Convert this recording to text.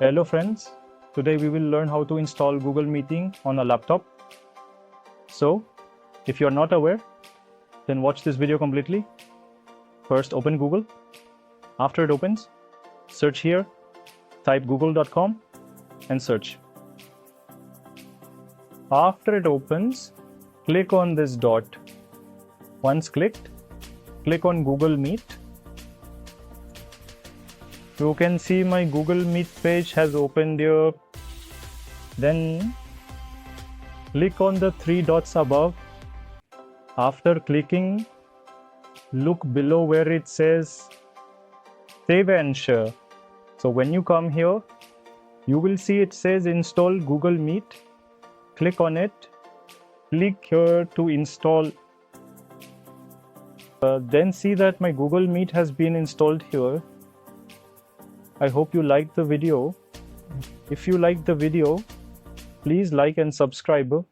Hello friends, today we will learn how to install Google Meeting on a laptop. So, if you are not aware, then watch this video completely. First open Google. After it opens, search here, type google.com and search. After it opens, click on this dot. Once clicked, click on Google Meet. You can see my Google Meet page has opened here. Then click on the three dots above. After clicking, look below where it says Save and Share. So when you come here, you will see it says Install Google Meet. Click on it. Click here to install. Then see that my Google Meet has been installed here. I hope you liked the video. If you liked the video, please like and subscribe.